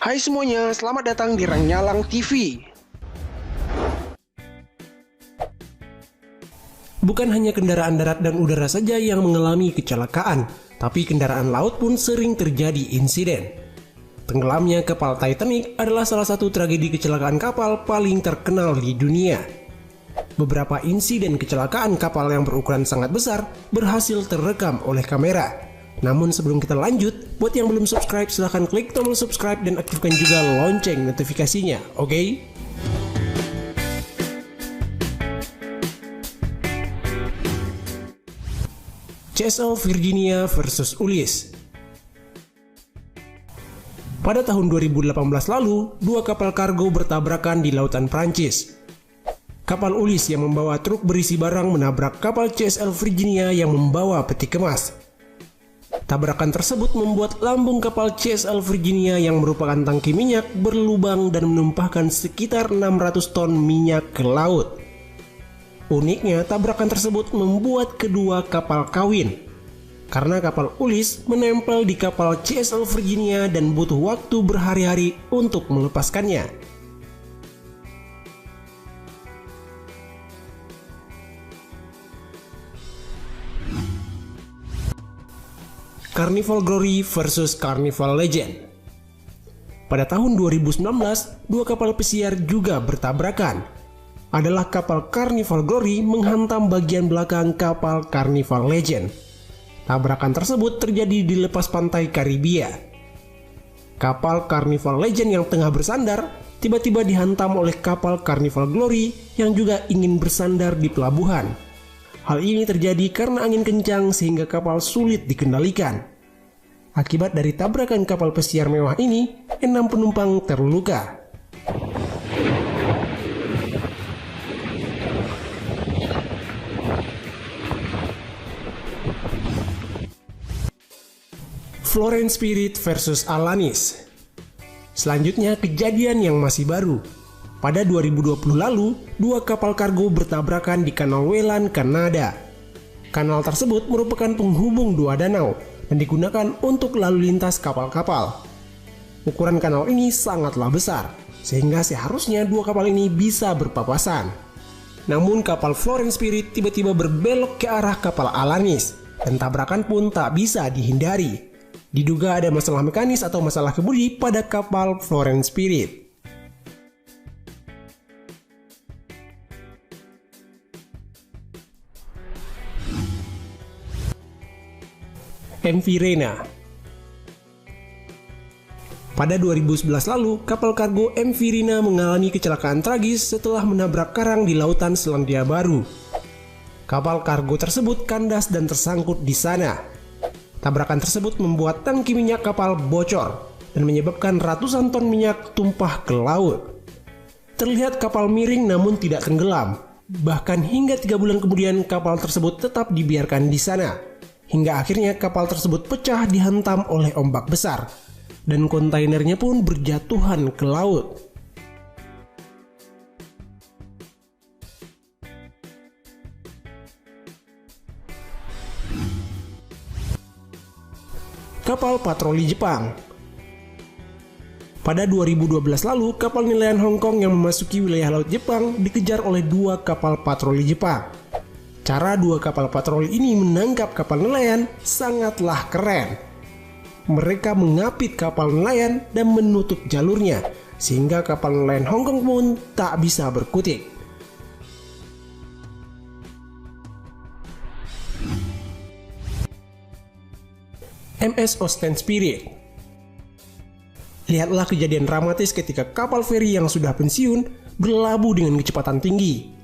Hai semuanya, selamat datang di Rangyalang TV. Bukan hanya kendaraan darat dan udara saja yang mengalami kecelakaan, tapi kendaraan laut pun sering terjadi insiden. Tenggelamnya kapal Titanic adalah salah satu tragedi kecelakaan kapal paling terkenal di dunia. Beberapa insiden kecelakaan kapal yang berukuran sangat besar berhasil terekam oleh kamera. Namun sebelum kita lanjut, buat yang belum subscribe silahkan klik tombol subscribe dan aktifkan juga lonceng notifikasinya, oke? CSL Virginia versus Ulysses. Pada tahun 2018 lalu, dua kapal kargo bertabrakan di lautan Prancis. Kapal Ulysses yang membawa truk berisi barang menabrak kapal CSL Virginia yang membawa peti kemas. Tabrakan tersebut membuat lambung kapal CSL Virginia yang merupakan tangki minyak berlubang dan menumpahkan sekitar 600 ton minyak ke laut. Uniknya, tabrakan tersebut membuat kedua kapal kawin. Karena kapal Ulysses menempel di kapal CSL Virginia dan butuh waktu berhari-hari untuk melepaskannya. Carnival Glory versus Carnival Legend. Pada tahun 2019, dua kapal pesiar juga bertabrakan. Adalah kapal Carnival Glory menghantam bagian belakang kapal Carnival Legend. Tabrakan tersebut terjadi di lepas pantai Karibia. Kapal Carnival Legend yang tengah bersandar tiba-tiba dihantam oleh kapal Carnival Glory yang juga ingin bersandar di pelabuhan. Hal ini terjadi karena angin kencang sehingga kapal sulit dikendalikan. Akibat dari tabrakan kapal pesiar mewah ini, 6 penumpang terluka. Florence Spirit versus Alanis. Selanjutnya kejadian yang masih baru. Pada 2020 lalu, dua kapal kargo bertabrakan di Kanal Welland, Kanada. Kanal tersebut merupakan penghubung dua danau dan digunakan untuk lalu lintas kapal-kapal. Ukuran kanal ini sangatlah besar, sehingga seharusnya dua kapal ini bisa berpapasan. Namun kapal Florence Spirit tiba-tiba berbelok ke arah kapal Alanis, dan tabrakan pun tak bisa dihindari. Diduga ada masalah mekanis atau masalah kemudi pada kapal Florence Spirit. MV Rena. Pada 2011 lalu, kapal kargo MV Rena mengalami kecelakaan tragis setelah menabrak karang di lautan Selandia Baru. Kapal kargo tersebut kandas dan tersangkut di sana. Tabrakan tersebut membuat tangki minyak kapal bocor dan menyebabkan ratusan ton minyak tumpah ke laut. Terlihat kapal miring namun tidak tenggelam. Bahkan hingga 3 bulan kemudian kapal tersebut tetap dibiarkan di sana. Hingga akhirnya kapal tersebut pecah dihantam oleh ombak besar, dan kontainernya pun berjatuhan ke laut. Kapal patroli Jepang. Pada 2012 lalu, kapal nelayan Hong Kong yang memasuki wilayah laut Jepang dikejar oleh dua kapal patroli Jepang. Cara dua kapal patroli ini menangkap kapal nelayan sangatlah keren. Mereka mengapit kapal nelayan dan menutup jalurnya, sehingga kapal nelayan Hong Kong pun tak bisa berkutik. MS Ocean Spirit. Lihatlah kejadian dramatis ketika kapal feri yang sudah pensiun berlabuh dengan kecepatan tinggi.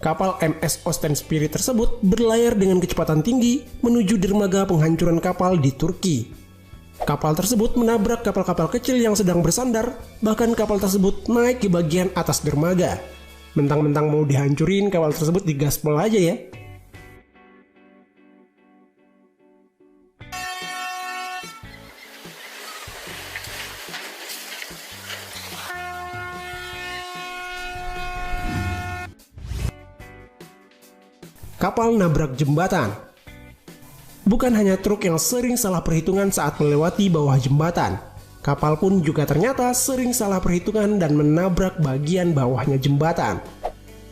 Kapal MS Ocean Spirit tersebut berlayar dengan kecepatan tinggi menuju dermaga penghancuran kapal di Turki. Kapal tersebut menabrak kapal-kapal kecil yang sedang bersandar, bahkan kapal tersebut naik ke bagian atas dermaga. Mentang-mentang mau dihancurin, kapal tersebut digaspol aja ya. Kapal nabrak jembatan. Bukan hanya truk yang sering salah perhitungan saat melewati bawah jembatan, Kapal pun juga ternyata sering salah perhitungan dan menabrak bagian bawahnya jembatan.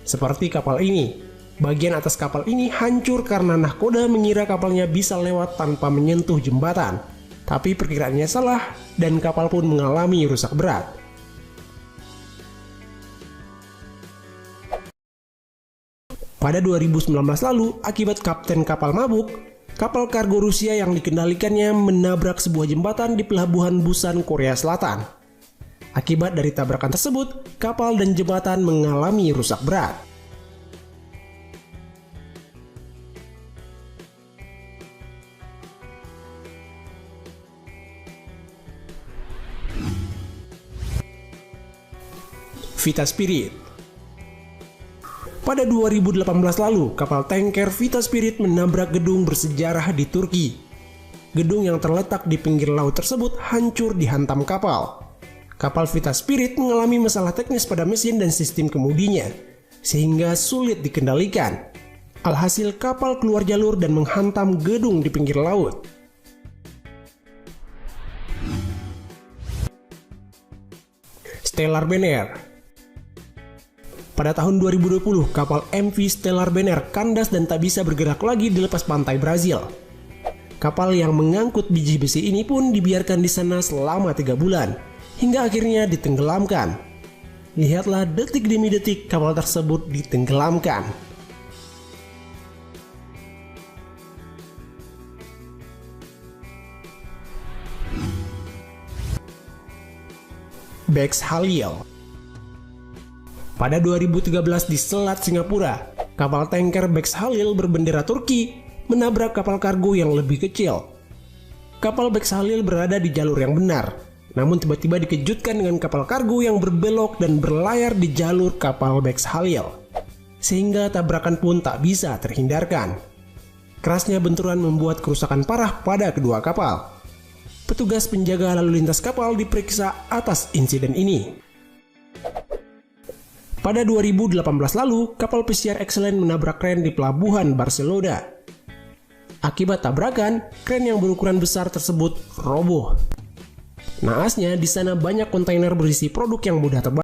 Seperti kapal ini, bagian atas kapal ini hancur karena nahkoda mengira kapalnya bisa lewat tanpa menyentuh jembatan. Tapi perkiraannya salah dan kapal pun mengalami rusak berat. Pada 2019 lalu, akibat kapten kapal mabuk, kapal kargo Rusia yang dikendalikannya menabrak sebuah jembatan di pelabuhan Busan, Korea Selatan. Akibat dari tabrakan tersebut, kapal dan jembatan mengalami rusak berat. Vita Spirit. Pada 2018 lalu, kapal tanker Vita Spirit menabrak gedung bersejarah di Turki. Gedung yang terletak di pinggir laut tersebut hancur dihantam kapal. Kapal Vita Spirit mengalami masalah teknis pada mesin dan sistem kemudinya, sehingga sulit dikendalikan. Alhasil kapal keluar jalur dan menghantam gedung di pinggir laut. Stellar Banner. Pada tahun 2020, kapal MV Stellar Banner kandas dan tak bisa bergerak lagi di lepas pantai Brazil. Kapal yang mengangkut biji besi ini pun dibiarkan di sana selama 3 bulan, hingga akhirnya ditenggelamkan. Lihatlah detik demi detik kapal tersebut ditenggelamkan. Bex Halil. Pada 2013 di Selat Singapura, kapal tanker Bex Halil berbendera Turki menabrak kapal kargo yang lebih kecil. Kapal Bex Halil berada di jalur yang benar, namun tiba-tiba dikejutkan dengan kapal kargo yang berbelok dan berlayar di jalur kapal Bex Halil, sehingga tabrakan pun tak bisa terhindarkan. Kerasnya benturan membuat kerusakan parah pada kedua kapal. Petugas penjaga lalu lintas kapal diperiksa atas insiden ini. Pada 2018 lalu, kapal pesiar Excellent menabrak kren di pelabuhan Barcelona. Akibat tabrakan, kren yang berukuran besar tersebut roboh. Naasnya, di sana banyak kontainer berisi produk yang mudah terbakar.